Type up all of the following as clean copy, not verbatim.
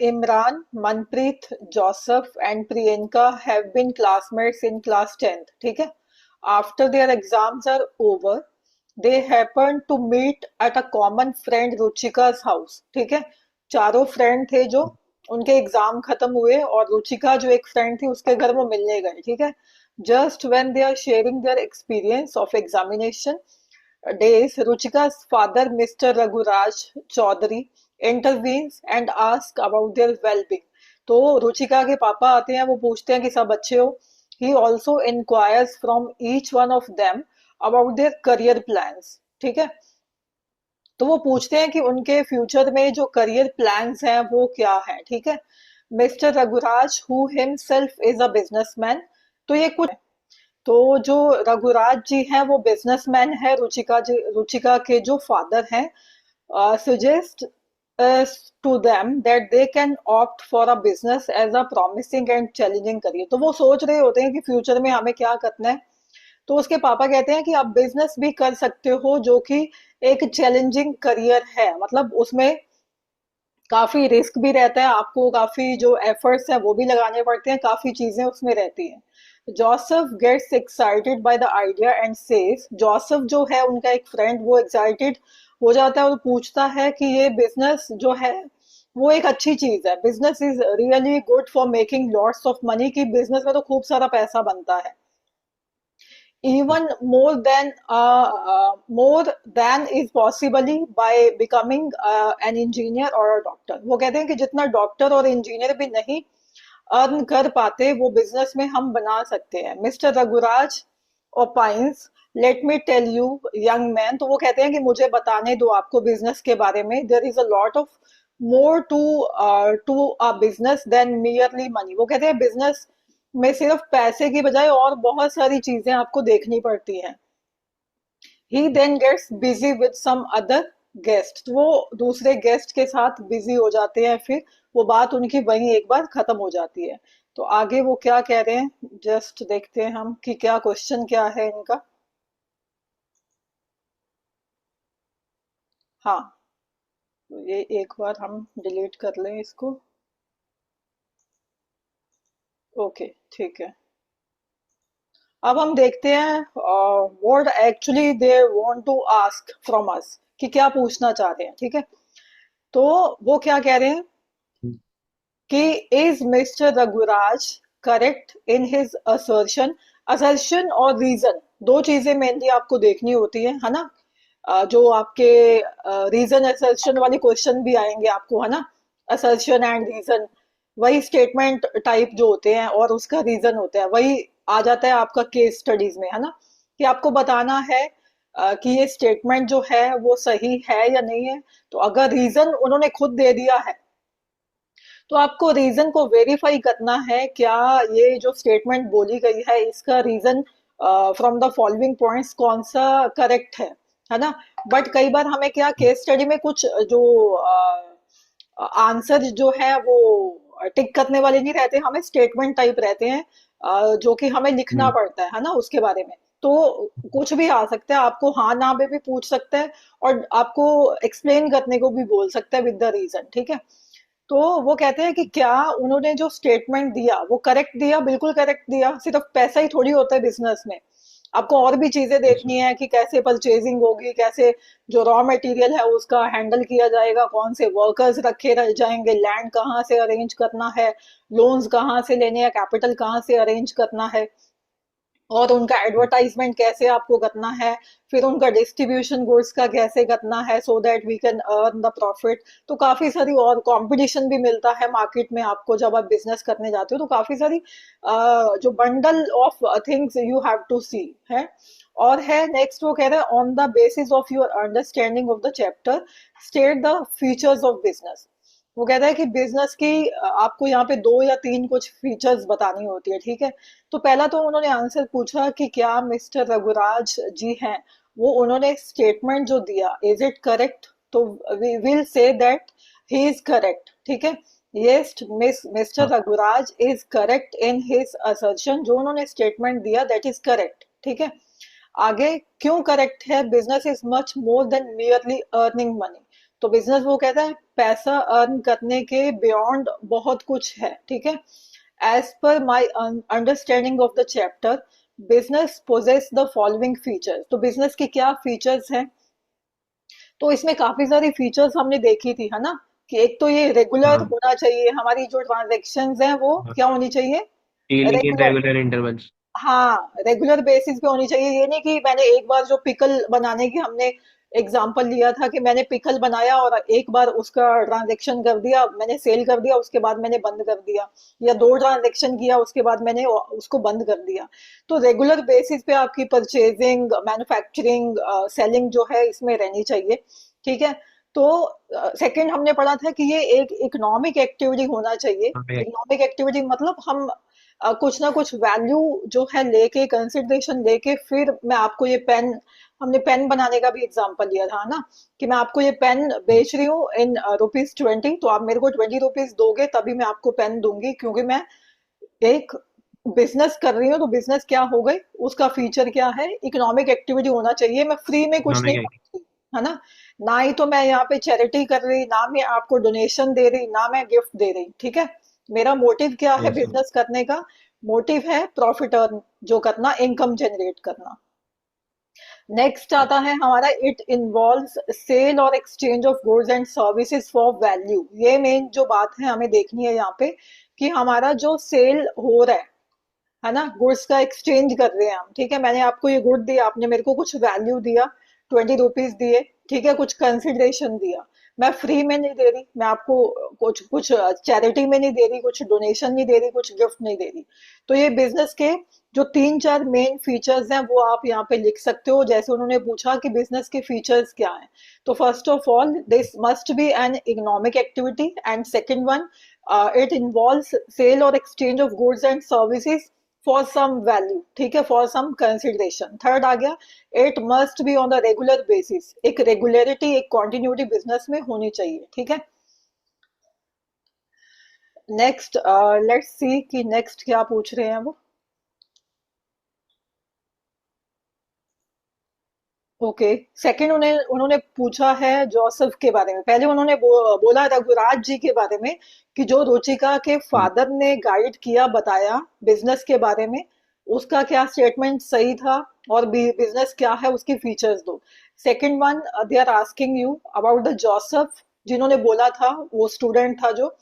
Imran, Manpreet, Joseph and Priyanka have been classmates in class 10th. ठीक है. After their exams are over, they happened to meet at a common friend Ruchika's house. ठीक है. चारों friend थे जो उनके exam खत्म हुए और रुचिका जो एक फ्रेंड थी उसके घर वो मिलने गए. ठीक है. Just when they are sharing their experience of examination days, Ruchika's father, Mr. Raghuraj Chaudhary, intervenes and asks about their well-being. तो रुचिका के पापा आते हैं, वो पूछते हैं कि सब अच्छे हो. He also inquires from each one of them about their career plans. ठीक है. तो वो पूछते हैं कि उनके फ्यूचर में जो करियर प्लान्स हैं वो क्या है. ठीक है. Mister Raghuraj who himself is a businessman. तो ये कुछ, तो जो रघुराज जी हैं वो बिजनेसमैन है. रुचिका के जो फादर हैं suggest to them that they can opt for a business as a promising and challenging career. तो वो सोच रहे होते हैं कि फ्यूचर में हमें क्या करना है. तो उसके पापा कहते हैं कि आप बिजनेस भी कर सकते हो जो कि एक चैलेंजिंग करियर है. मतलब उसमें काफी रिस्क भी रहता है, आपको काफी जो एफर्ट्स हैं वो भी लगाने पड़ते हैं, काफी चीजें उसमें रहती हैं. Joseph gets excited by the idea and says, Joseph जो है उनका एक फ्रेंड, वो एक्साइटेड हो जाता है और पूछता है कि ये बिजनेस जो है वो एक अच्छी चीज है. Business is really good for making lots of money. की बिजनेस में तो खूब सारा पैसा बनता है. even more than is possibly by becoming an engineer or a doctor. वो कहते हैं कि जितना डॉक्टर और इंजीनियर भी नहीं अर्न कर पाते वो बिजनेस में हम बना सकते हैं. Mister Raghuraj opines, let me tell you young man. तो वो कहते हैं कि मुझे बताने दो आपको बिजनेस के बारे में. There is a lot of more to a business than merely money. वो कहते हैं बिजनेस में सिर्फ पैसे की बजाय और बहुत सारी चीजें आपको देखनी पड़ती हैं. He then gets busy with some other guest. वो दूसरे गेस्ट के साथ बिजी हो जाते हैं, फिर वो बात उनकी वहीं एक बार खत्म हो जाती है. तो आगे वो क्या कह रहे हैं जस्ट देखते हैं हम कि क्या क्वेश्चन क्या है इनका. हाँ, तो ये एक बार हम डिलीट कर लें इसको. ओके, ठीक है. अब हम देखते हैं what actually they want to ask from us, कि क्या पूछना चाह रहे हैं. ठीक है. तो वो क्या कह रहे हैं कि is mister Raghuraj correct in his assertion. Assertion और रीजन, दो चीजें मेनली आपको देखनी होती है ना. जो आपके रीजन असर्शन वाले क्वेश्चन भी आएंगे आपको, है ना. असर्शन एंड रीजन, वही स्टेटमेंट टाइप जो होते हैं और उसका रीजन होता है, वही आ जाता है आपका केस स्टडीज में, है ना. कि आपको बताना है कि ये स्टेटमेंट जो है वो सही है या नहीं है. तो अगर रीजन उन्होंने खुद दे दिया है तो आपको रीजन को वेरीफाई करना है, क्या ये जो स्टेटमेंट बोली गई है इसका reason from the following points कौन सा करेक्ट है ना. बट कई बार हमें क्या केस स्टडी में कुछ जो आंसर जो है वो टिक करने वाले नहीं रहते, हमें स्टेटमेंट टाइप रहते हैं जो कि हमें लिखना हम्म। पड़ता है ना उसके बारे में. तो कुछ भी आ सकता है, आपको हाँ ना में भी पूछ सकता है और आपको एक्सप्लेन करने को भी बोल सकता है विद द रीजन. ठीक है. तो वो कहते हैं कि क्या उन्होंने जो स्टेटमेंट दिया वो करेक्ट दिया. बिल्कुल करेक्ट दिया. सिर्फ पैसा ही थोड़ी होता है बिजनेस में, आपको और भी चीजें अच्छा। देखनी है कि कैसे परचेजिंग होगी, कैसे जो रॉ मटेरियल है उसका हैंडल किया जाएगा, कौन से वर्कर्स रखे रह जाएंगे, लैंड कहाँ से अरेंज करना है, लोन्स कहाँ से लेने हैं, कैपिटल कहाँ से अरेंज करना है, और उनका एडवर्टाइजमेंट कैसे आपको करना है, फिर उनका डिस्ट्रीब्यूशन गुड्स का कैसे करना है so that we can earn the profit. तो काफी सारी और कंपटीशन भी मिलता है मार्केट में आपको जब आप बिजनेस करने जाते हो. तो काफी सारी जो bundle of things you have to see है. और है नेक्स्ट वो कह रहे हैं on the basis of your understanding of the chapter state the features of business. वो कहता है कि बिजनेस की आपको यहाँ पे दो या तीन कुछ फीचर्स बतानी होती है. ठीक है. तो पहला तो उन्होंने आंसर पूछा कि क्या मिस्टर रघुराज जी हैं वो उन्होंने स्टेटमेंट जो दिया इज इट करेक्ट. तो we will say that he is correct. ठीक है. यस, मिस्टर हाँ। Raghuraj is correct in his assertion. जो उन्होंने स्टेटमेंट दिया दैट इज करेक्ट. ठीक है. आगे क्यों करेक्ट है. Business is much more than merely earning money. तो बिजनेस वो कहता है पैसा अर्न करने के बियॉन्ड बहुत कुछ है, ठीक है। As per my understanding of the chapter, business poses the following features. तो बिजनेस के क्या फीचर्स हैं? तो इसमें काफी सारी फीचर्स हमने देखी थी, है ना, कि एक तो ये रेगुलर हाँ होना चाहिए, हमारी जो ट्रांजेक्शन्स हैं वो हाँ, क्या होनी चाहिए? Dealing in regular. Regular intervals. हाँ, रेगुलर बेसिस पे होनी चाहिए। ये नहीं कि मैंने एक बार जो पिकल बनाने की हमने एग्जांपल लिया था कि मैंने पिकल बनाया और एक बार उसका ट्रांजैक्शन कर दिया, मैंने सेल कर दिया, उसके बाद मैंने बंद कर दिया, या दो ट्रांजैक्शन किया उसके बाद मैंने उसको बंद कर दिया। तो रेगुलर बेसिस पे आपकी परचेजिंग, मैन्युफैक्चरिंग, सेलिंग जो है इसमें रहनी चाहिए, ठीक है। तो सेकंड हमने पढ़ा था कि ये एक इकोनॉमिक एक्टिविटी होना चाहिए। हमें इकोनॉमिक एक्टिविटी मतलब हम कुछ ना कुछ वैल्यू जो है लेके, कंसिडरेशन लेके, फिर मैं आपको ये पेन, हमने पेन बनाने का भी एग्जांपल लिया था ना, कि मैं आपको ये पेन बेच रही हूँ इन ₹20, तो आप मेरे को ₹20 दोगे तभी मैं आपको पेन दूंगी, क्योंकि मैं एक बिजनेस कर रही हूँ। तो बिजनेस क्या हो गई, उसका फीचर क्या है? इकोनॉमिक एक्टिविटी होना चाहिए, मैं फ्री में कुछ हमें नहीं क्या मांग रही, है ना। ना ही तो मैं यहाँ पे चैरिटी कर रही, ना मैं आपको डोनेशन दे रही, ना मैं गिफ्ट दे रही, ठीक है। मेरा मोटिव क्या है यस। बिजनेस करने का? मोटिव है प्रॉफिट अर्न जो करना, इनकम जनरेट करना। नेक्स्ट आता है हमारा, इट इन्वॉल्व्स सेल और exchange of goods and services for value. ये मेन जो बात है हमें देखनी है यहाँ पे, कि हमारा जो सेल हो रहा है ना, गुड्स का एक्सचेंज कर रहे हैं हम, ठीक है। मैंने आपको ये गुड दिया, आपने मेरे को कुछ वैल्यू दिया, ₹20 दिए, ठीक है, कुछ कंसिडरेशन दिया। मैं फ्री में नहीं दे रही, मैं आपको कुछ कुछ चैरिटी में नहीं दे रही, कुछ डोनेशन नहीं दे रही, कुछ गिफ्ट नहीं दे रही। तो ये बिजनेस के जो तीन चार मेन फीचर्स हैं वो आप यहाँ पे लिख सकते हो। जैसे उन्होंने पूछा कि बिजनेस के फीचर्स क्या हैं, तो first of all this must be an economic activity, and second one, it involves sale और exchange of goods and services for some value, ठीक है, फॉर सम कंसिडरेशन। थर्ड आ गया, it must be on the regular basis. एक regularity, एक continuity business में होनी चाहिए, ठीक है। नेक्स्ट लेट्स सी कि नेक्स्ट क्या पूछ रहे हैं वो। ओके, सेकंड उन्हें उन्होंने पूछा है जोसेफ के बारे में। पहले उन्होंने बोला रघुराज जी के बारे में, कि जो रुचिका के फादर ने गाइड किया, बताया बिजनेस के बारे में, उसका क्या स्टेटमेंट सही था, और बिजनेस क्या है उसकी फीचर्स दो। Second one, they are asking you about the Joseph, जिन्होंने बोला था, वो स्टूडेंट था जो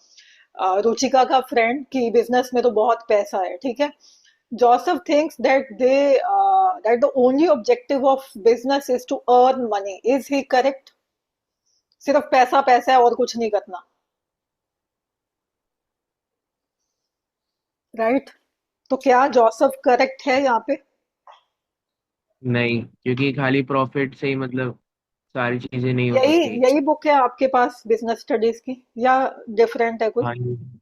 रुचिका का फ्रेंड, कि बिजनेस में तो बहुत पैसा है, ठीक है। Joseph thinks that that the only objective of business is to earn money. Is he correct? सिर्फ पैसा पैसा है और कुछ नहीं करना, राइट? तो क्या जोसेफ करेक्ट है यहाँ पे? नहीं, क्योंकि खाली प्रॉफिट से ही मतलब सारी चीजें नहीं हो यही सकती। यही बुक है आपके पास बिजनेस स्टडीज की, या डिफरेंट है कोई? हाँ, है ना?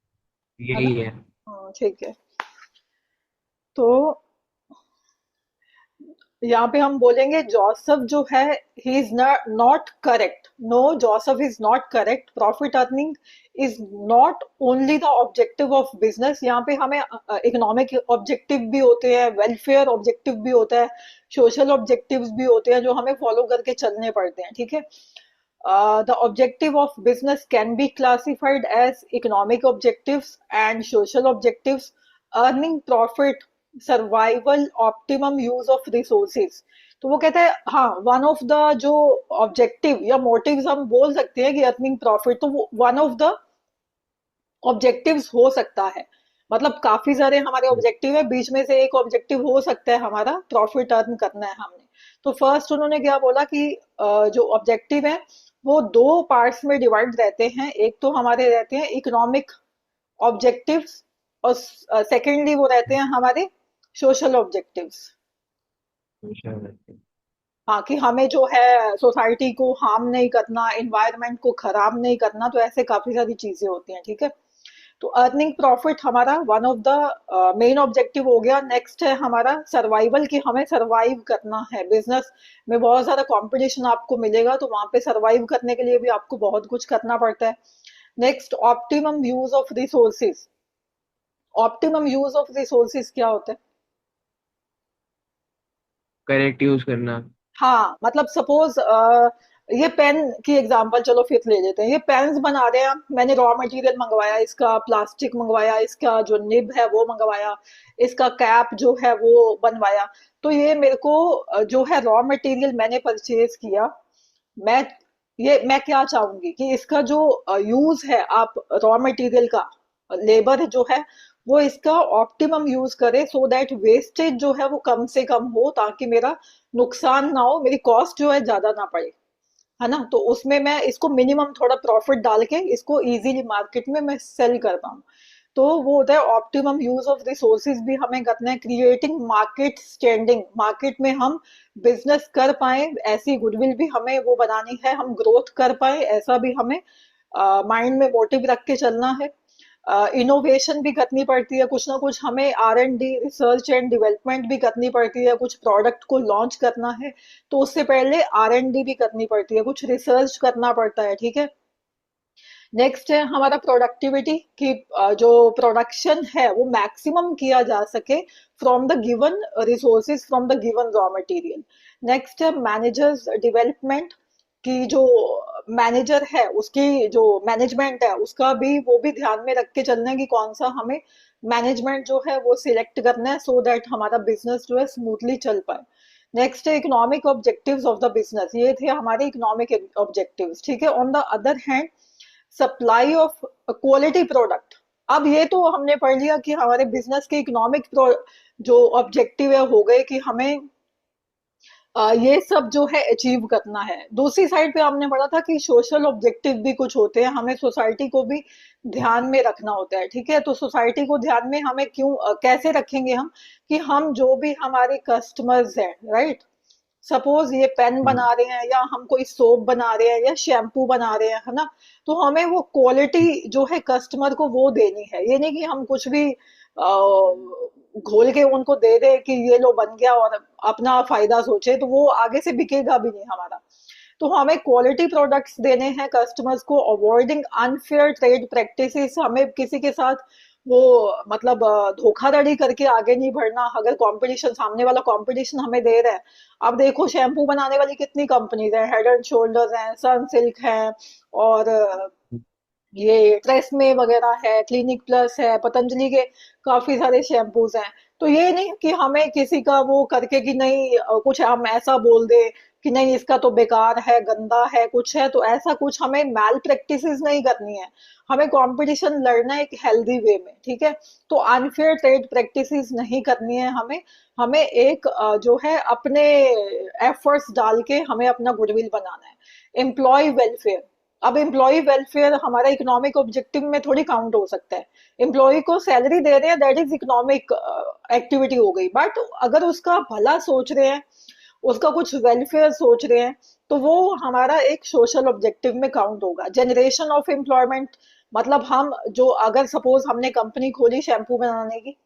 यही है। हाँ, ठीक है। तो यहाँ पे हम बोलेंगे जोसेफ जो है, he is not correct. No, Joseph is not correct. Profit earning is not only the objective of business. यहाँ पे हमें इकोनॉमिक ऑब्जेक्टिव भी होते हैं, वेलफेयर ऑब्जेक्टिव भी होता है, सोशल ऑब्जेक्टिव्स भी होते हैं जो हमें फॉलो करके चलने पड़ते हैं, ठीक है। The objective of business can be classified as economic objectives and social objectives, earning profit, survival, optimum use of resources. तो वो कहता है, हाँ, वन ऑफ द जो ऑब्जेक्टिव या मोटिव्स हम बोल सकते हैं कि अर्निंग प्रॉफिट, तो वो वन ऑफ द ऑब्जेक्टिव्स हो सकता है। मतलब काफी सारे हमारे ऑब्जेक्टिव है, बीच में से एक ऑब्जेक्टिव हो सकता है हमारा प्रॉफिट अर्न करना है हमने। तो फर्स्ट उन्होंने क्या बोला कि जो ऑब्जेक्टिव है वो दो पार्ट्स में डिवाइड रहते हैं। एक तो हमारे रहते हैं इकोनॉमिक ऑब्जेक्टिव्स, और सेकेंडली वो रहते हैं हमारे सोशल ऑब्जेक्टिव्स। हाँ, कि हमें जो है सोसाइटी को हार्म नहीं करना, इन्वायरमेंट को खराब नहीं करना, तो ऐसे काफी सारी चीजें होती हैं, ठीक है। तो अर्निंग प्रॉफिट हमारा one of the main objective हो गया। नेक्स्ट है हमारा सर्वाइवल, कि हमें सर्वाइव करना है। बिजनेस में बहुत सारा कंपटीशन आपको मिलेगा, तो वहां पे सर्वाइव करने के लिए भी आपको बहुत कुछ करना पड़ता है। Next, optimum use of resources. Optimum use of resources क्या होता है? करेक्ट यूज करना। हाँ, मतलब सपोज ये पेन की एग्जांपल चलो फिर ले लेते हैं। ये पेन्स बना रहे हैं हम, मैंने रॉ मटेरियल मंगवाया, इसका प्लास्टिक मंगवाया, इसका जो निब है वो मंगवाया, इसका कैप जो है वो बनवाया। तो ये मेरे को जो है रॉ मटेरियल मैंने परचेज किया। मैं मैं क्या चाहूंगी कि इसका जो यूज है, आप रॉ मटेरियल का लेबर जो है वो इसका ऑप्टिमम यूज करे, सो दैट वेस्टेज जो है वो कम से कम हो, ताकि मेरा नुकसान ना हो, मेरी कॉस्ट जो है ज्यादा ना पड़े, है ना। तो उसमें मैं इसको मिनिमम थोड़ा प्रॉफिट डाल के इसको इजीली मार्केट में मैं सेल कर पाऊँ। तो वो होता है ऑप्टिमम यूज ऑफ रिसोर्सेज भी हमें करना है, क्रिएटिंग मार्केट स्टैंडिंग, मार्केट में हम बिजनेस कर पाए, ऐसी गुडविल भी हमें वो बनानी है, हम ग्रोथ कर पाए, ऐसा भी हमें माइंड में मोटिव रख के चलना है। इनोवेशन भी करनी पड़ती है, कुछ ना कुछ हमें R&D, रिसर्च एंड डेवलपमेंट भी करनी पड़ती है, कुछ प्रोडक्ट को लॉन्च करना है तो उससे पहले R&D भी करनी पड़ती है, कुछ रिसर्च करना पड़ता है, ठीक है। नेक्स्ट है हमारा प्रोडक्टिविटी, कि जो प्रोडक्शन है वो मैक्सिमम किया जा सके from the given resources, from the given raw material. Next है मैनेजर्स डेवलपमेंट, कि जो मैनेजर है उसकी जो मैनेजमेंट है उसका भी वो भी ध्यान में रख के चलना है कि कौन सा हमें मैनेजमेंट जो है वो सिलेक्ट करना है, सो दैट हमारा बिजनेस जो है स्मूथली चल पाए। नेक्स्ट है economic objectives of the business, ये थे हमारे इकोनॉमिक ऑब्जेक्टिव्स, ठीक है। On the other hand supply of quality product. अब ये तो हमने पढ़ लिया कि हमारे बिजनेस के इकोनॉमिक जो ऑब्जेक्टिव है हो गए, कि हमें ये सब जो है अचीव करना है। दूसरी साइड पे हमने पढ़ा था कि सोशल ऑब्जेक्टिव भी कुछ होते हैं, हमें सोसाइटी को भी ध्यान में रखना होता है, ठीक है। तो सोसाइटी को ध्यान में हमें क्यों कैसे रखेंगे हम, कि हम जो भी हमारे कस्टमर्स हैं, राइट, सपोज ये पेन बना रहे हैं या हम कोई सोप बना रहे हैं या शैम्पू बना रहे हैं, है ना। तो हमें वो क्वालिटी जो है कस्टमर को वो देनी है, ये नहीं कि हम कुछ भी घोल के उनको दे दे कि ये लो बन गया और अपना फायदा सोचे, तो वो आगे से बिकेगा भी नहीं हमारा। तो हमें क्वालिटी प्रोडक्ट्स देने हैं कस्टमर्स को, अवॉइडिंग अनफेयर ट्रेड प्रैक्टिसेस, हमें किसी के साथ वो मतलब धोखाधड़ी करके आगे नहीं बढ़ना। अगर कंपटीशन, सामने वाला कंपटीशन हमें दे रहा है, अब देखो शैम्पू बनाने वाली कितनी कंपनीज हैं, हेड एंड शोल्डर्स हैं, सनसिल्क है, और ये ट्रेसमे वगैरह है, क्लिनिक प्लस है, पतंजलि के काफी सारे शैम्पूज हैं। तो ये नहीं कि हमें किसी का वो करके कि नहीं कुछ हम ऐसा बोल दे कि नहीं इसका तो बेकार है, गंदा है, कुछ है, तो ऐसा कुछ हमें मैल प्रैक्टिसेस नहीं करनी है। हमें कंपटीशन लड़ना है एक हेल्दी वे में, ठीक है। तो अनफेयर ट्रेड प्रैक्टिसेस नहीं करनी है हमें। हमें एक जो है अपने एफर्ट्स डाल के हमें अपना गुडविल बनाना है। एम्प्लॉय वेलफेयर, अब एम्प्लॉय वेलफेयर हमारा इकोनॉमिक ऑब्जेक्टिव में थोड़ी काउंट हो सकता है। एम्प्लॉय को सैलरी दे रहे हैं, दैट इज इकोनॉमिक एक्टिविटी हो गई, बट अगर उसका भला सोच रहे हैं, उसका कुछ वेलफेयर सोच रहे हैं, तो वो हमारा एक सोशल ऑब्जेक्टिव में काउंट होगा। जनरेशन ऑफ एम्प्लॉयमेंट, मतलब हम जो अगर सपोज हमने कंपनी खोली शैम्पू बनाने की,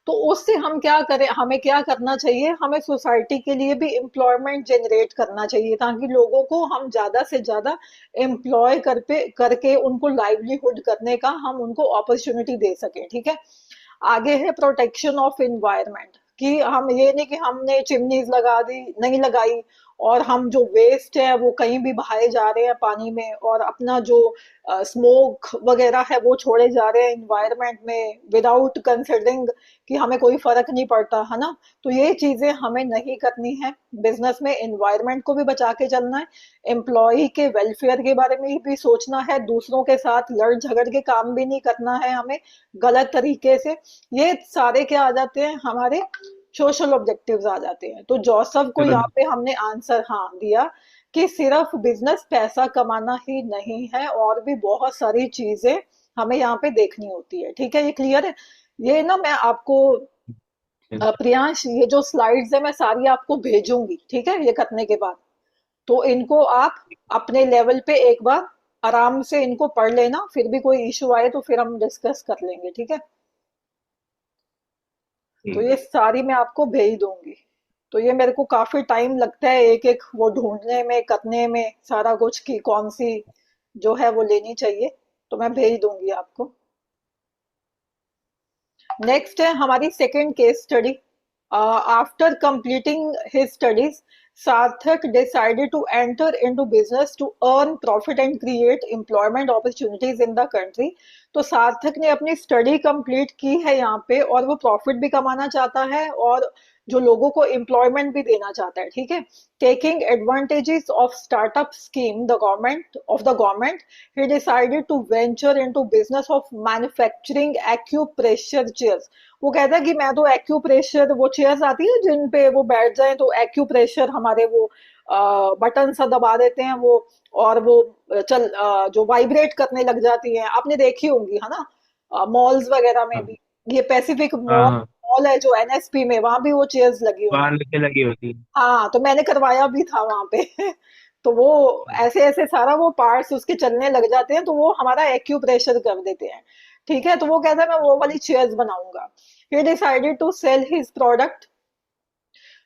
तो उससे हम क्या करें, हमें क्या करना चाहिए, हमें सोसाइटी के लिए भी एम्प्लॉयमेंट जनरेट करना चाहिए, ताकि लोगों को हम ज्यादा से ज्यादा एम्प्लॉय करके उनको लाइवलीहुड करने का हम उनको अपॉर्चुनिटी दे सकें, ठीक है। आगे है प्रोटेक्शन ऑफ इन्वायरमेंट, कि हम ये नहीं कि हमने चिमनीज लगा दी, नहीं लगाई, और हम जो वेस्ट है वो कहीं भी बहाए जा रहे हैं पानी में, और अपना जो स्मोक वगैरह है वो छोड़े जा रहे हैं इन्वायरमेंट में, विदाउट कंसिडरिंग कि हमें कोई फर्क नहीं पड़ता, है ना। तो ये चीजें हमें नहीं करनी है। बिजनेस में एनवायरनमेंट को भी बचा के चलना है, एम्प्लॉय के वेलफेयर के बारे में भी सोचना है, दूसरों के साथ लड़ झगड़ के काम भी नहीं करना है हमें गलत तरीके से। ये सारे क्या आ जाते हैं, हमारे सोशल ऑब्जेक्टिव्स आ जाते हैं। तो जोसेफ को यहाँ पे हमने आंसर हाँ दिया कि सिर्फ बिजनेस पैसा कमाना ही नहीं है, और भी बहुत सारी चीजें हमें यहाँ पे देखनी होती है, ठीक है। ये क्लियर है। ये ना मैं आपको प्रियांश, ये जो स्लाइड्स है मैं सारी आपको भेजूंगी, ठीक है, ये करने के बाद। तो इनको आप अपने लेवल पे एक बार आराम से इनको पढ़ लेना, फिर भी कोई इशू आए तो फिर हम डिस्कस कर लेंगे, ठीक है। तो ये सारी मैं आपको भेज दूंगी। तो ये मेरे को काफी टाइम लगता है एक एक वो ढूंढने में, करने में, सारा कुछ की कौन सी जो है वो लेनी चाहिए। तो मैं भेज दूंगी आपको। नेक्स्ट है हमारी second case study. After completing his studies, Sarthak decided to enter into business to earn profit and create employment opportunities in the country. तो सार्थक ने अपनी स्टडी कंप्लीट की है यहाँ पे, और वो प्रॉफिट भी कमाना चाहता है और जो लोगों को एम्प्लॉयमेंट भी देना चाहता है, ठीक है। Taking advantages of startup scheme the government, he decided to venture into business of manufacturing acupressure chairs. वो कहता है कि मैं तो एक्यूप्रेशर, वो चेयर्स आती है जिन पे वो बैठ जाए तो एक्यूप्रेशर हमारे वो बटन सा दबा देते हैं वो, और वो जो वाइब्रेट करने लग जाती हैं, आपने देखी होंगी है ना, मॉल्स वगैरह में हाँ भी। ये पैसिफिक हाँ मॉल हाँ, मॉल है जो एनएसपी में, वहां भी वो चेयर्स लगी हुई हैं। बाहर नीचे लगी होती है। हाँ, तो मैंने करवाया भी था वहां पे तो वो ऐसे ऐसे सारा वो पार्ट्स उसके चलने लग जाते हैं, तो वो हमारा एक्यूप्रेशर कर देते हैं, ठीक है। तो वो कहता है मैं वो वाली चेयर्स बनाऊंगा। he decided to sell his product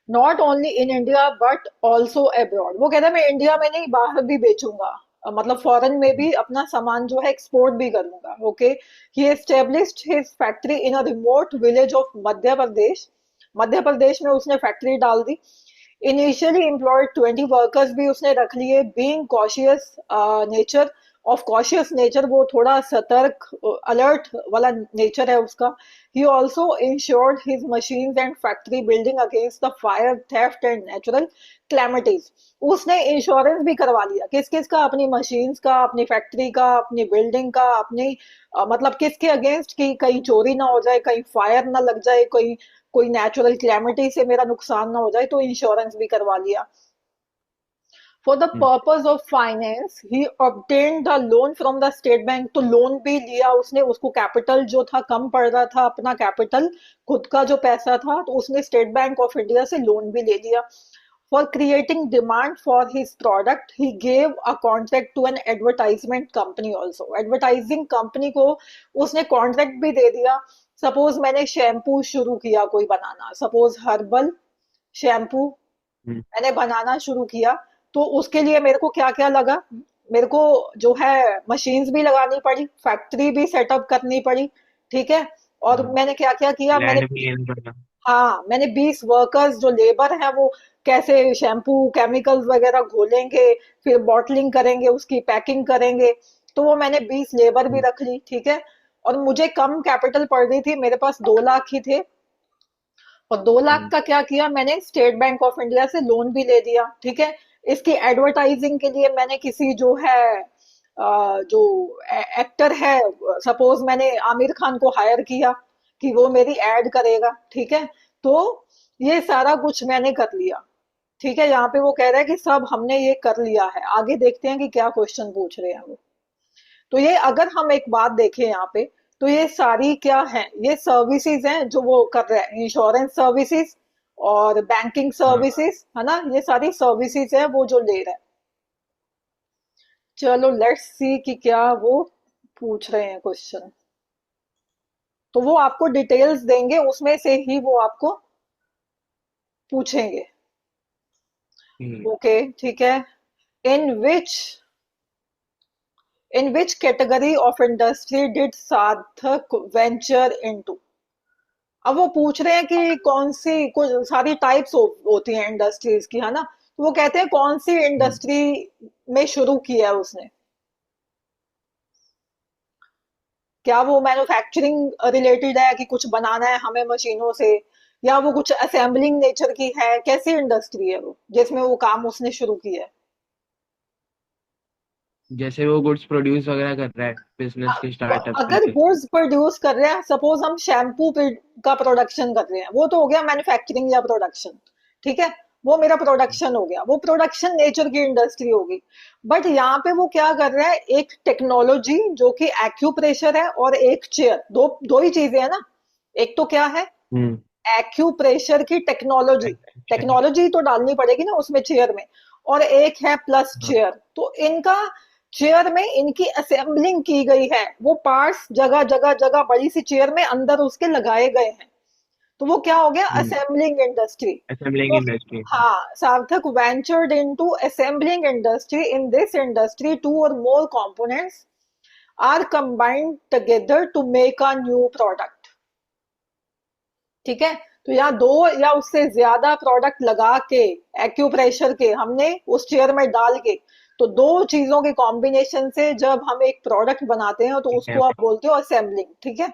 not only in India but also abroad. वो कहता है मैं इंडिया में नहीं, बाहर भी बेचूंगा, मतलब फॉरेन में भी अपना सामान जो है एक्सपोर्ट भी करूंगा। Okay, he established his factory in a remote village of Madhya Pradesh. Madhya Pradesh में उसने फैक्ट्री डाल दी। इनिशियली एम्प्लॉयड 20 वर्कर्स भी उसने रख लिए। Being cautious nature, of cautious nature, वो थोड़ा सतर्क अलर्ट वाला नेचर है उसका। he also insured his machines and factory building against the fire, theft and natural calamities. उसने इंश्योरेंस भी करवा लिया, किस किस का, अपनी मशीन्स का, अपनी फैक्ट्री का, अपनी बिल्डिंग का, अपनी मतलब किसके अगेंस्ट, कि कहीं चोरी ना हो जाए, कहीं फायर ना लग जाए, कोई कोई नेचुरल क्लैमिटी से मेरा नुकसान ना हो जाए, तो इंश्योरेंस भी करवा लिया। For the hmm, purpose of finance he obtain the loan from the state bank. तो लोन भी लिया उसने, उसको कैपिटल जो था कम पड़ रहा था, अपना कैपिटल खुद का जो पैसा था, तो उसने स्टेट बैंक ऑफ इंडिया से लोन भी ले लिया। For creating demand for his product he gave a contract to an advertisement company also. Advertising company को उसने कॉन्ट्रैक्ट भी दे दिया। सपोज मैंने शैम्पू शुरू किया कोई बनाना, सपोज हर्बल शैम्पू हम्म, मैंने बनाना शुरू किया, तो उसके लिए मेरे को क्या क्या लगा, मेरे को जो है मशीन्स भी लगानी पड़ी, फैक्ट्री भी सेटअप करनी पड़ी, ठीक है। और हाँ, मैंने क्या क्या किया, मैंने लैंड भी लेना पड़ता। हाँ, मैंने 20 वर्कर्स जो लेबर हैं वो कैसे शैम्पू केमिकल्स वगैरह घोलेंगे, फिर बॉटलिंग करेंगे, उसकी पैकिंग करेंगे, तो वो मैंने 20 लेबर भी हम्म, रख ली, ठीक है। और मुझे कम कैपिटल पड़ रही थी, मेरे पास 2 लाख ही थे। और 2 लाख हम्म, का क्या किया मैंने, स्टेट बैंक ऑफ इंडिया से लोन भी ले दिया, ठीक है। इसकी एडवर्टाइजिंग के लिए मैंने किसी जो है जो एक्टर है, सपोज मैंने आमिर खान को हायर किया कि वो मेरी एड करेगा, ठीक है। तो ये सारा कुछ मैंने कर लिया, ठीक है। यहाँ पे वो कह रहा है कि सब हमने ये कर लिया है। आगे देखते हैं कि क्या क्वेश्चन पूछ रहे हैं वो। तो ये अगर हम एक बात देखें यहाँ पे, तो ये सारी क्या है, ये सर्विसेज हैं जो वो कर रहे हैं, इंश्योरेंस सर्विसेज और बैंकिंग हाँ सर्विसेज, है ना, ये सारी सर्विसेज है वो जो ले रहा है। चलो लेट्स सी कि क्या वो पूछ रहे हैं क्वेश्चन। तो वो आपको डिटेल्स देंगे, उसमें से ही वो आपको पूछेंगे। ठीक ओके, ठीक है। In which in which category of industry did Sarthak venture into. अब वो पूछ रहे हैं कि कौन सी, कुछ सारी टाइप्स होती हैं इंडस्ट्रीज की, है ना, तो वो कहते हैं कौन सी है। इंडस्ट्री में शुरू किया है उसने। क्या वो मैन्युफैक्चरिंग रिलेटेड है कि कुछ बनाना है हमें मशीनों से, या वो कुछ असेंबलिंग नेचर की है, कैसी इंडस्ट्री है वो जिसमें वो काम उसने शुरू किया है। जैसे वो गुड्स प्रोड्यूस वगैरह कर रहा है, बिजनेस के तो स्टार्टअप अगर करके। गुड्स प्रोड्यूस कर रहे हैं, सपोज हम शैम्पू का प्रोडक्शन कर रहे हैं, वो तो हो गया मैन्युफैक्चरिंग या प्रोडक्शन, ठीक है। वो मेरा प्रोडक्शन हो गया, वो प्रोडक्शन नेचर की इंडस्ट्री होगी। बट यहाँ पे वो क्या कर रहा है, एक टेक्नोलॉजी जो कि एक्यूप्रेशर है और एक चेयर, दो दो ही चीजें है ना। एक तो क्या है, हम्म, एक्यूप्रेशर की टेक्नोलॉजी, अच्छा, टेक्नोलॉजी तो डालनी पड़ेगी ना उसमें चेयर में। और एक है प्लस हाँ, चेयर, तो इनका चेयर में इनकी असेंबलिंग की गई है, वो पार्ट्स जगह जगह जगह बड़ी सी चेयर में अंदर उसके लगाए गए हैं, तो वो क्या हो गया, हम्म, असेंबलिंग इंडस्ट्री। असेंबलिंग तो इंडस्ट्री। हाँ, Sarthak ventured into assembling industry. In this industry two or more components are combined together to make a new product, ठीक है। तो यहाँ दो या उससे ज्यादा प्रोडक्ट लगा के, एक्यूप्रेशर के, हमने उस चेयर में डाल के, तो दो चीजों के कॉम्बिनेशन से जब हम एक प्रोडक्ट बनाते हैं तो ठीक है। उसको आप बोलते हो असेंबलिंग। ठीक है,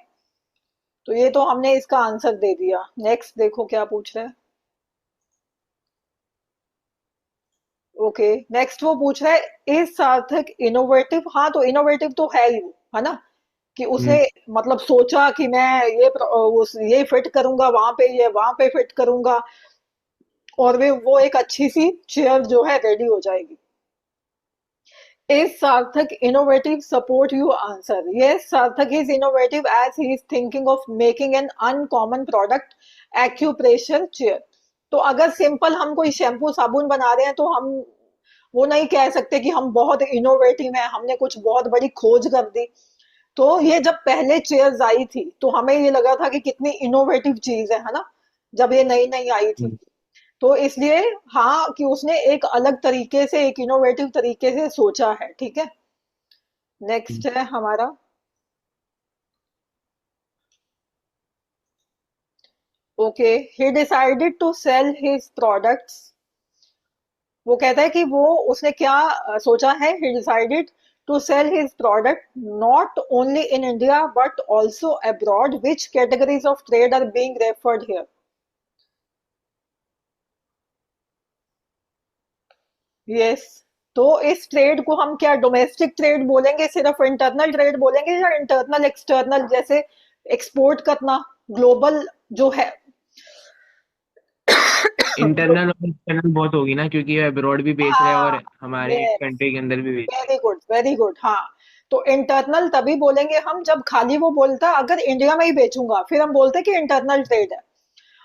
तो ये तो हमने इसका आंसर दे दिया। नेक्स्ट देखो क्या पूछ रहा है। ओके, नेक्स्ट वो पूछ रहा है इज सार्थक इनोवेटिव। हाँ, तो इनोवेटिव तो है ही वो, है ना, कि उसने हम्म। मतलब सोचा कि मैं ये फिट करूंगा वहां पे, ये वहां पे फिट करूंगा, और वे वो एक अच्छी सी चेयर जो है रेडी हो जाएगी। Is Sarthak innovative? Support you answer. Yes, Sarthak is innovative as he is thinking of making an uncommon product, acupressure chair. तो अगर सिंपल हम कोई शैम्पू साबुन बना रहे हैं तो हम वो नहीं कह सकते कि हम बहुत इनोवेटिव हैं, हमने कुछ बहुत बड़ी खोज कर दी। तो ये जब पहले चेयर्स आई थी तो हमें ये लगा था कि कितनी इनोवेटिव चीज है ना, जब ये नई नई आई थी। हम्म। तो इसलिए हाँ, कि उसने एक अलग तरीके से, एक इनोवेटिव तरीके से सोचा है। ठीक है, नेक्स्ट हम्म। है हमारा। Okay, he decided to sell his products. वो कहता है कि वो उसने क्या सोचा है। He decided to sell his product not only in India but also abroad. Which categories of trade are being referred here? Yes, तो इस ट्रेड को हम क्या डोमेस्टिक ट्रेड बोलेंगे, सिर्फ इंटरनल ट्रेड बोलेंगे, या इंटरनल एक्सटर्नल, जैसे एक्सपोर्ट करना, ग्लोबल जो है। इंटरनल और एक्सटर्नल बहुत होगी ना, क्योंकि अब्रॉड भी बेच रहे हैं हाँ, और हमारे यस, कंट्री के अंदर भी बेच वेरी गुड वेरी गुड। हाँ, तो इंटरनल तभी बोलेंगे हम जब खाली वो बोलता अगर इंडिया में ही बेचूंगा फिर हम बोलते कि इंटरनल ट्रेड है।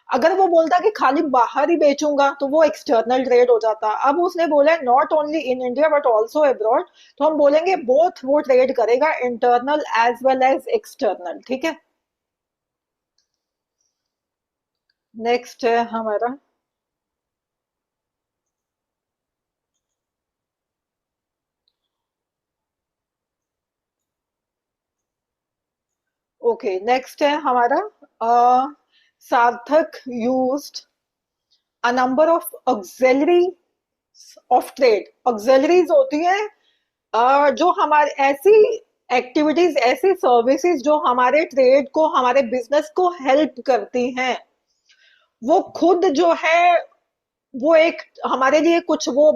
अगर वो बोलता कि खाली बाहर ही बेचूंगा तो वो एक्सटर्नल ट्रेड हो जाता। अब उसने बोला not only in India but also abroad, तो हम बोलेंगे बोथ वो ट्रेड करेगा, internal as well as external. ठीक है, नेक्स्ट है हमारा। ओके, नेक्स्ट है हमारा। सार्थक used a number of auxiliary of trade. Auxiliaries होती हैं जो हमारे ऐसी एक्टिविटीज, ऐसी सर्विसेज जो हमारे ट्रेड को, हमारे बिजनेस को हेल्प करती हैं। वो खुद जो है वो एक हमारे लिए कुछ वो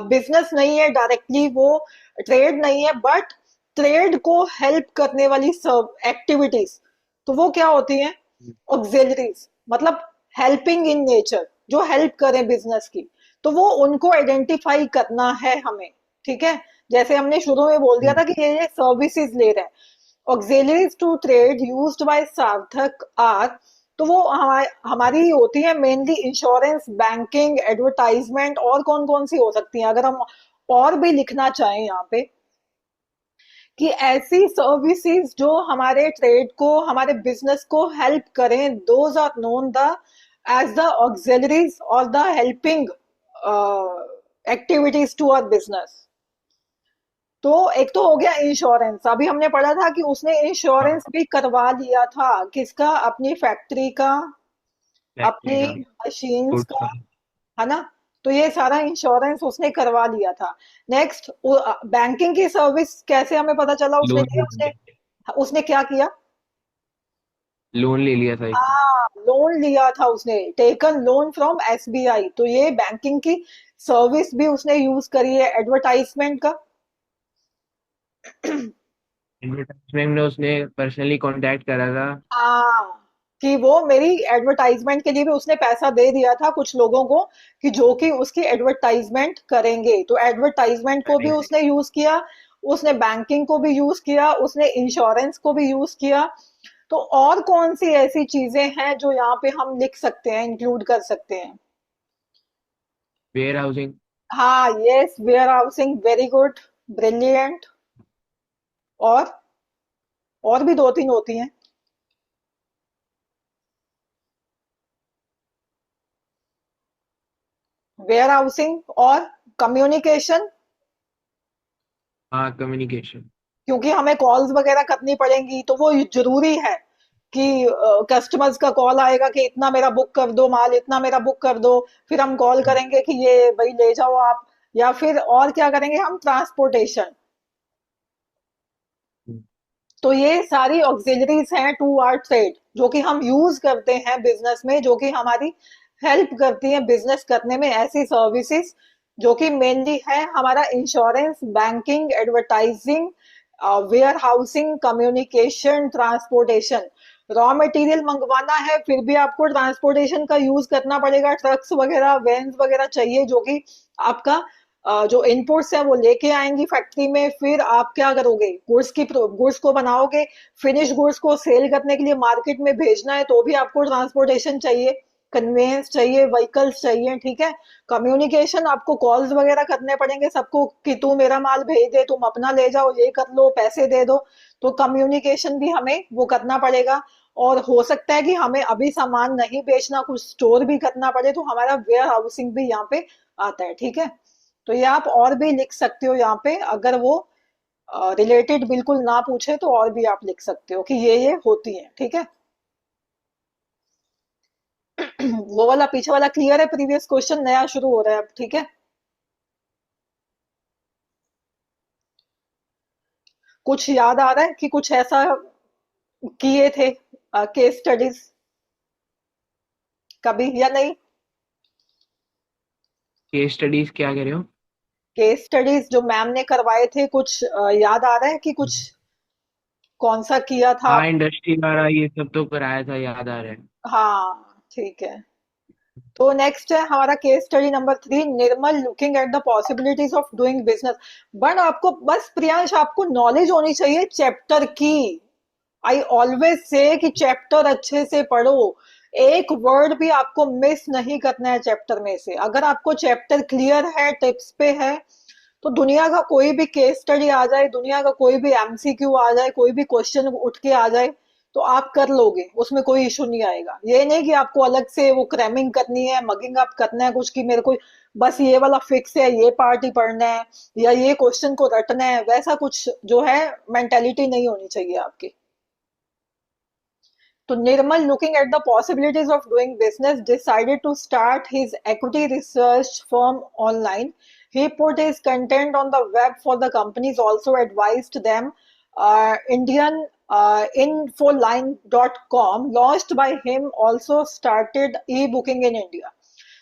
बिजनेस नहीं है डायरेक्टली, वो ट्रेड नहीं है, बट ट्रेड को हेल्प करने वाली सब एक्टिविटीज, तो वो क्या होती हैं? रहे। ऑक्सिलरीज, मतलब हेल्पिंग इन नेचर, जो हेल्प करें बिजनेस की। तो वो उनको आइडेंटिफाई करना है हमें। ठीक है, जैसे हमने शुरू में बोल दिया था कि ये सर्विसेज ले रहे हैं। Auxiliaries to trade used by Sarthak are, तो वो हमारी होती है मेनली इंश्योरेंस, बैंकिंग, एडवर्टाइजमेंट, और कौन कौन सी हो सकती हैं अगर हम और भी लिखना चाहें यहाँ पे, कि ऐसी सर्विसेज जो हमारे ट्रेड को, हमारे बिजनेस को हेल्प करें, those are known as the द ऑक्सिलरीज और the helping activities to our business. तो एक तो हो गया इंश्योरेंस। अभी हमने पढ़ा था कि उसने इंश्योरेंस हाँ, भी करवा लिया था, किसका? अपनी फैक्ट्री का, फैक्ट्री अपनी का, मशीन्स गुड्स का, का। है ना। तो ये सारा इंश्योरेंस उसने करवा लिया था। नेक्स्ट, बैंकिंग की सर्विस कैसे हमें पता चला उसने लोन लिया? ले उसने क्या किया? लोन ले लिया था एक। हाँ, लोन लिया था उसने, टेकन लोन फ्रॉम एसबीआई। तो ये बैंकिंग की सर्विस भी उसने यूज करी है। एडवर्टाइजमेंट का, एडवर्टाइजमेंट में उसने पर्सनली कांटेक्ट करा था। हाँ, कि वो मेरी एडवर्टाइजमेंट के लिए भी उसने पैसा दे दिया था कुछ लोगों को, कि जो कि उसकी एडवर्टाइजमेंट करेंगे। तो एडवर्टाइजमेंट को भी उसने यूज किया, उसने बैंकिंग को भी यूज किया, उसने इंश्योरेंस को भी यूज किया। तो और कौन सी ऐसी चीजें हैं जो यहाँ पे हम लिख सकते हैं, इंक्लूड कर सकते हैं? Warehousing. हाँ, yes, warehousing, very good, brilliant. और भी दो तीन होती हैं, वेयर हाउसिंग और कम्युनिकेशन, हाँ, कम्युनिकेशन। क्योंकि हमें कॉल्स वगैरह करनी पड़ेंगी तो वो जरूरी है कि कस्टमर्स का कॉल आएगा कि इतना मेरा बुक कर दो माल, इतना मेरा बुक कर दो, फिर हम कॉल करेंगे कि ये भाई ले जाओ आप, या फिर और क्या करेंगे हम, ट्रांसपोर्टेशन। तो ये सारी ऑक्सिलरीज हैं टू आवर ट्रेड, जो कि हम यूज करते हैं बिजनेस में, जो कि हमारी हेल्प करती हैं बिजनेस करने में। ऐसी सर्विसेज जो कि मेनली है हमारा insurance, banking, advertising, warehousing, communication, transportation. Raw material मंगवाना है फिर भी आपको ट्रांसपोर्टेशन का यूज करना पड़ेगा, ट्रक्स वगैरह, वैन्स वगैरह चाहिए, जो कि आपका जो इनपुट्स है वो लेके आएंगी फैक्ट्री में। फिर आप क्या करोगे, गुड्स को बनाओगे, फिनिश गुड्स को सेल करने के लिए मार्केट में भेजना है तो भी आपको ट्रांसपोर्टेशन चाहिए, कन्वेंस चाहिए, व्हीकल्स चाहिए, ठीक है। कम्युनिकेशन, आपको कॉल्स वगैरह करने पड़ेंगे सबको कि तू मेरा माल भेज दे, तुम अपना ले जाओ, ये कर लो, पैसे दे दो। तो कम्युनिकेशन भी हमें वो करना पड़ेगा। और हो सकता है कि हमें अभी सामान नहीं बेचना, कुछ स्टोर भी करना पड़े, तो हमारा वेयर हाउसिंग भी यहाँ पे आता है, ठीक है। तो ये आप और भी लिख सकते हो यहाँ पे, अगर वो रिलेटेड बिल्कुल ना पूछे तो और भी आप लिख सकते हो कि ये होती है, ठीक है। वो वाला पीछे वाला क्लियर है, प्रीवियस क्वेश्चन, नया शुरू हो रहा है अब, ठीक है। कुछ याद आ रहा है कि कुछ ऐसा किए थे केस स्टडीज कभी या नहीं? केस स्टडीज क्या कह रहे हो? केस स्टडीज जो मैम ने करवाए थे, कुछ याद आ रहा है कि कुछ कौन सा किया था? हाँ, इंडस्ट्री वाला ये सब तो कराया था, याद आ रहा है। हाँ, ठीक है। तो नेक्स्ट है हमारा case study number 3, Nirmal looking at the possibilities of doing business. But आपको बस प्रियांश, आपको नॉलेज होनी चाहिए चैप्टर की। आई ऑलवेज से कि चैप्टर अच्छे से पढ़ो, एक वर्ड भी आपको मिस नहीं करना है चैप्टर में से। अगर आपको चैप्टर क्लियर है, टिप्स पे है, तो दुनिया का कोई भी केस स्टडी आ जाए, दुनिया का कोई भी एमसीक्यू आ जाए, कोई भी क्वेश्चन उठ के आ जाए, तो आप कर लोगे, उसमें कोई इशू नहीं आएगा। ये नहीं कि आपको अलग से वो क्रैमिंग करनी है, मगिंग अप करना है कुछ, कि मेरे को बस ये वाला फिक्स है, ये पार्ट ही पढ़ना है, या ये क्वेश्चन को रटना है, वैसा कुछ जो है मेंटेलिटी नहीं होनी चाहिए आपकी। तो Nirmal, looking at the possibilities of doing business, decided to start his equity research firm online. He put his content on the web for the companies, also advised them. Indian infoline.com, launched by him, also started e-booking in India.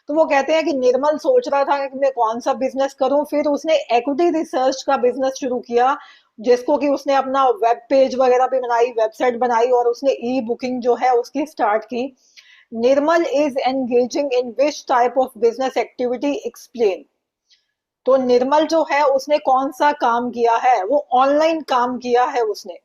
तो वो कहते हैं कि निर्मल सोच रहा था कि मैं कौन सा बिजनेस करूं, फिर उसने इक्विटी रिसर्च का बिजनेस शुरू किया, जिसको कि उसने अपना वेब पेज वगैरह भी बनाई, वेबसाइट बनाई, और उसने ई बुकिंग जो है उसकी स्टार्ट की। Nirmal is engaging in which type of business activity, explain. तो निर्मल जो है उसने कौन सा काम किया है, वो ऑनलाइन काम किया है उसने।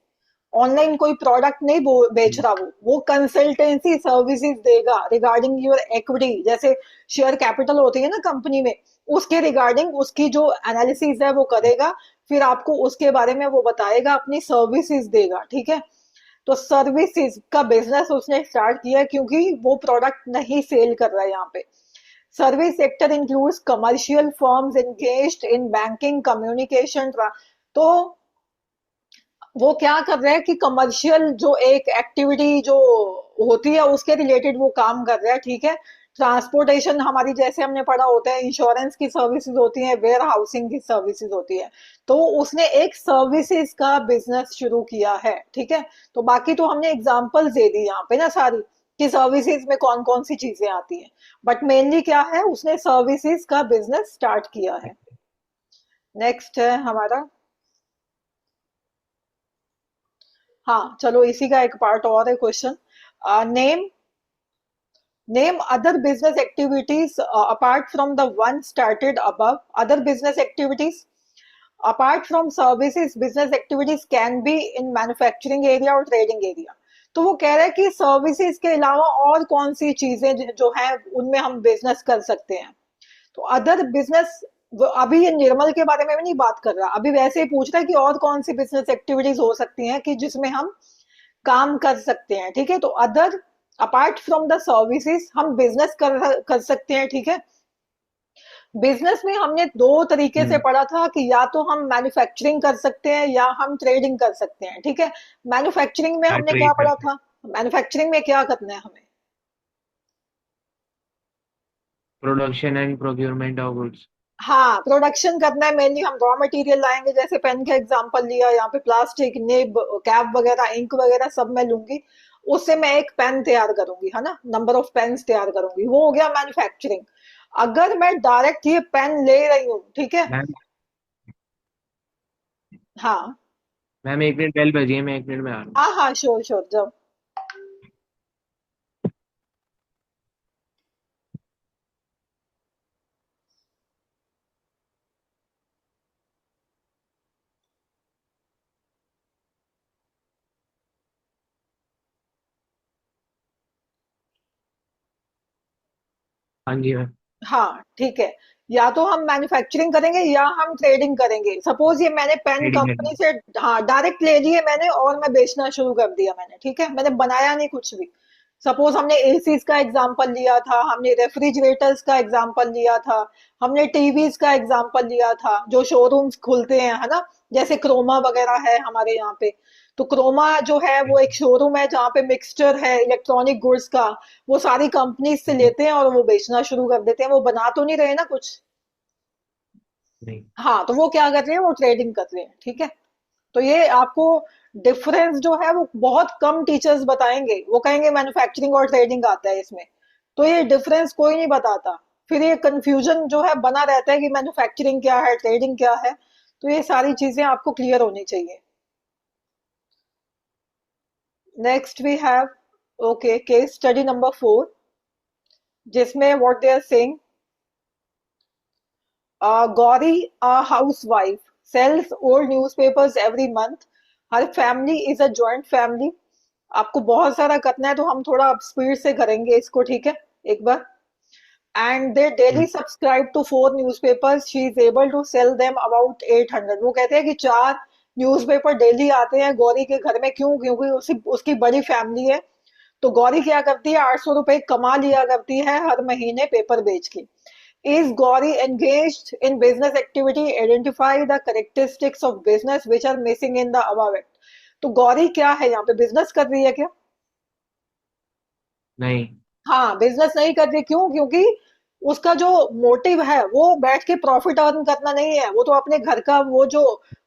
ऑनलाइन कोई प्रोडक्ट नहीं बेच रहा, वो कंसल्टेंसी सर्विसेज देगा रिगार्डिंग योर इक्विटी, जैसे शेयर कैपिटल होती है ना कंपनी में, उसके रिगार्डिंग उसकी जो एनालिसिस है वो करेगा, फिर आपको उसके बारे में वो बताएगा, अपनी सर्विसेज देगा, ठीक है। तो सर्विसेज का बिजनेस उसने स्टार्ट किया, क्योंकि वो प्रोडक्ट नहीं सेल कर रहा है यहाँ पे। Service sector includes commercial firms engaged in banking, communication. तो वो क्या कर रहा है कि कमर्शियल जो एक एक्टिविटी जो होती है उसके रिलेटेड वो काम कर रहा है, ठीक है। ट्रांसपोर्टेशन हमारी, जैसे हमने पढ़ा होता है, इंश्योरेंस की सर्विसेज होती है, वेयर हाउसिंग की सर्विसेज होती है। तो उसने एक सर्विसेज का बिजनेस शुरू किया है, ठीक है। तो बाकी तो हमने एग्जांपल्स दे दी यहाँ पे ना सारी, कि सर्विसेज में कौन कौन सी चीजें आती हैं, बट मेनली क्या है, उसने सर्विसेज का बिजनेस स्टार्ट किया है। नेक्स्ट है हमारा, हाँ चलो इसी का एक पार्ट और है question. Name name other business activities apart from the one started above. Other business activities apart from services, business activities can be in manufacturing area और ट्रेडिंग एरिया। तो वो कह रहे हैं कि सर्विसेज के अलावा और कौन सी चीजें जो हैं उनमें हम बिजनेस कर सकते हैं। तो अदर बिजनेस, अभी ये निर्मल के बारे में भी नहीं बात कर रहा, अभी वैसे ही पूछ रहा है कि और कौन सी बिजनेस एक्टिविटीज हो सकती हैं कि जिसमें हम काम कर सकते हैं, ठीक है। तो other, apart from the services, हम बिजनेस कर सकते हैं, ठीक है। बिजनेस में हमने दो तरीके से हम्म। पढ़ा था कि या तो हम मैन्युफैक्चरिंग कर सकते हैं या हम ट्रेडिंग कर सकते हैं, ठीक है। मैन्युफैक्चरिंग में हाँ, हमने क्या ट्रेड पढ़ा करते हैं। था, मैन्युफैक्चरिंग में क्या करना है हमें? Production and procurement of goods. हाँ, प्रोडक्शन करना है मेनली। हम रॉ मटेरियल लाएंगे, जैसे पेन का एग्जांपल लिया, यहाँ पे प्लास्टिक, निब, कैप वगैरह, इंक वगैरह सब मैं लूंगी। उससे मैं एक पेन तैयार करूंगी, है ना, नंबर ऑफ पेन्स तैयार करूंगी, वो हो गया मैन्युफैक्चरिंग। अगर मैं डायरेक्ट ये पेन ले रही हूँ, ठीक है। मैम, हाँ मैम 1 मिनट, बेल बजी है, मैं 1 मिनट में आ रहा हूँ। हाँ हाँ, श्योर श्योर, जब। हाँ जी मैम। हाँ ठीक है। या तो हम मैन्युफैक्चरिंग करेंगे या हम ट्रेडिंग करेंगे। सपोज ये मैंने पेन ट्रेडिंग कंपनी करेंगे। से, हाँ, डायरेक्ट ले लिए मैंने और मैं बेचना शुरू कर दिया मैंने, ठीक है, मैंने बनाया नहीं कुछ भी। सपोज हमने एसीज का एग्जांपल लिया था, हमने रेफ्रिजरेटर्स का एग्जांपल लिया था, हमने टीवीज का एग्जांपल लिया था, जो शोरूम्स खुलते हैं, है ना, जैसे क्रोमा वगैरह है हमारे यहाँ पे। तो क्रोमा जो है वो एक शोरूम है जहाँ पे मिक्सचर है इलेक्ट्रॉनिक गुड्स का। वो सारी कंपनीज से लेते हैं और वो बेचना शुरू कर देते हैं, वो बना तो नहीं रहे ना कुछ। नहीं। हाँ, तो वो क्या कर रहे हैं, वो ट्रेडिंग कर रहे हैं, ठीक है। तो ये आपको डिफरेंस जो है वो बहुत कम टीचर्स बताएंगे, वो कहेंगे मैन्युफैक्चरिंग और ट्रेडिंग आता है इसमें। तो ये डिफरेंस कोई नहीं बताता। फिर ये कंफ्यूजन जो है बना रहता है कि मैन्युफैक्चरिंग क्या है, ट्रेडिंग क्या है। तो ये सारी चीजें आपको क्लियर होनी चाहिए। Next we have, okay, case study number 4, जिसमें what they are saying, Gauri, a housewife, sells old newspapers every month. Her family is a joint family. आपको बहुत सारा करना है तो हम थोड़ा स्पीड से करेंगे इसको, ठीक है, एक बार। And they daily subscribe to 4 newspapers, she is able to sell them about 800। वो कहते हैं कि 4 न्यूज़पेपर डेली आते हैं गौरी के घर में, क्यों? क्योंकि उसकी बड़ी फैमिली है। तो गौरी क्या करती है, 800 रुपए कमा लिया करती है हर महीने पेपर बेच के। Is Gauri engaged in business activity? Identify the characteristics of business which are missing in the above act. तो गौरी क्या है, यहाँ पे बिजनेस कर रही है क्या? नहीं। हाँ, बिजनेस नहीं कर रही, क्यों? क्योंकि उसका जो मोटिव है वो बैठ के प्रॉफिट अर्न करना नहीं है, वो तो अपने घर का वो जो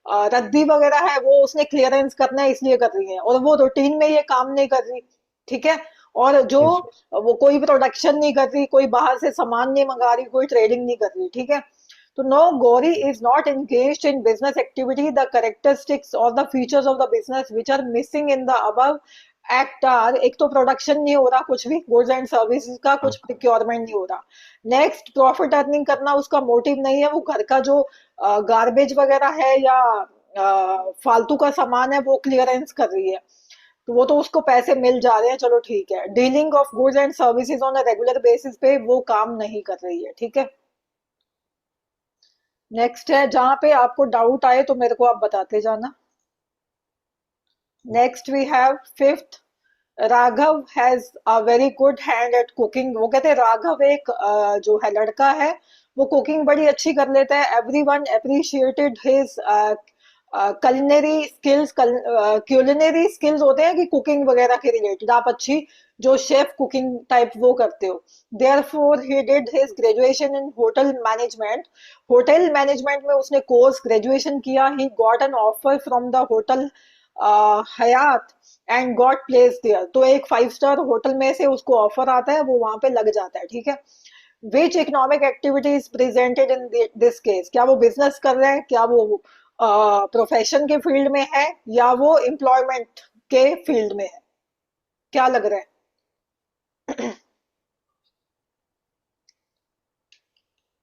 रद्दी वगैरह है वो उसने क्लियरेंस करना है, इसलिए कर रही है। और वो रूटीन में ये काम नहीं कर रही, ठीक है। और जो यस। वो कोई प्रोडक्शन नहीं कर रही, कोई बाहर से सामान नहीं मंगा रही, कोई ट्रेडिंग नहीं कर रही, ठीक है। तो no, Gauri is not engaged in business activity. The characteristics or the features of the business which are missing in the above act are, एक तो प्रोडक्शन नहीं हो रहा कुछ भी, गुड्स एंड सर्विसेज का कुछ हाँ। प्रिक्योरमेंट नहीं हो रहा। नेक्स्ट, प्रॉफिट अर्निंग करना उसका मोटिव नहीं है, वो घर का जो गार्बेज वगैरह है या फालतू का सामान है वो क्लियरेंस कर रही है। तो वो तो उसको पैसे मिल जा रहे हैं, चलो ठीक है। Dealing of goods and services on a regular basis पे वो काम नहीं कर रही है, ठीक है। नेक्स्ट है, जहां पे आपको डाउट आए तो मेरे को आप बताते जाना। Next we have fifth, Raghav has a very good hand at cooking. वो कहते हैं राघव एक जो है लड़का है, वो कुकिंग बड़ी अच्छी कर लेता है। Every one appreciated his culinary skills. culinary skills होते हैं कि कुकिंग वगैरह के रिलेटेड आप अच्छी जो शेफ कुकिंग टाइप वो करते हो। Therefore he did his graduation in hotel management. Hotel management में उसने कोर्स ग्रेजुएशन किया। He got an offer from the hotel Hyatt and got place there. तो एक 5 स्टार होटल में से उसको ऑफर आता है, वो वहां पे लग जाता है, ठीक है। Which economic activity is presented in this case? क्या वो बिजनेस कर रहे हैं, क्या वो प्रोफेशन के फील्ड में है, या वो एम्प्लॉयमेंट के फील्ड में है? क्या लग रहा है?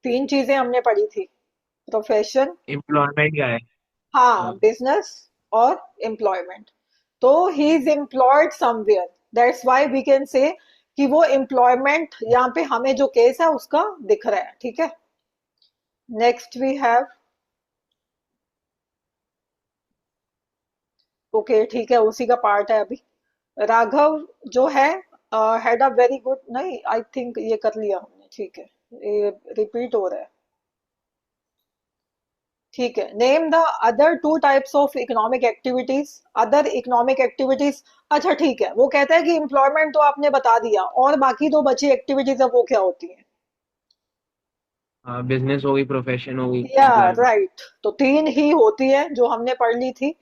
तीन चीजें हमने पढ़ी थी, प्रोफेशन, एम्प्लॉयमेंट क्या है? हाँ, हाँ। बिजनेस और एम्प्लॉयमेंट। तो he is employed somewhere, that's why we can say कि वो एम्प्लॉयमेंट यहाँ पे हमें जो केस है उसका दिख रहा है, ठीक है। नेक्स्ट वी हैव, ओके ठीक है, उसी का पार्ट है अभी। राघव जो है हैड अ वेरी गुड, नहीं आई थिंक ये कर लिया हमने, ठीक है, ये रिपीट हो रहा है। ठीक है, name the other two types of economic activities, other economic activities. अच्छा ठीक है, वो कहता है कि एम्प्लॉयमेंट तो आपने बता दिया, और बाकी दो बची एक्टिविटीज है वो क्या होती है? हाँ, बिजनेस हो गई, प्रोफेशन हो गई, या एम्प्लॉयमेंट। राइट, तो तीन ही होती है जो हमने पढ़ ली थी।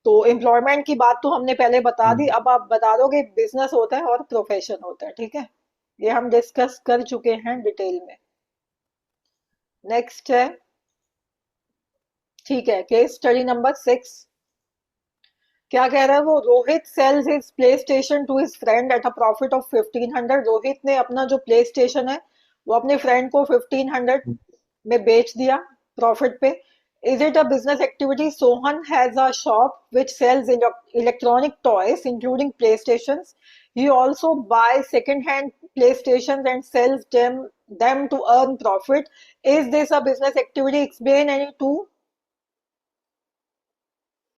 तो एम्प्लॉयमेंट की बात तो हमने पहले बता दी, हम्म। अब आप बता दोगे बिजनेस होता है और प्रोफेशन होता है, ठीक है। ये हम डिस्कस कर चुके हैं डिटेल में। नेक्स्ट है, ठीक है, केस स्टडी नंबर 6। क्या कह रहा है वो? Rohit sells his PlayStation to his friend at a profit of 1500। Rohit ने अपना जो प्ले स्टेशन है वो अपने फ्रेंड को 1500 में बेच दिया, प्रॉफिट पे। Is it a business activity? Sohan has a shop which sells electronic toys including PlayStation. He also buys second-hand PlayStations and sells them to earn profit. Is this a business activity? Explain any two.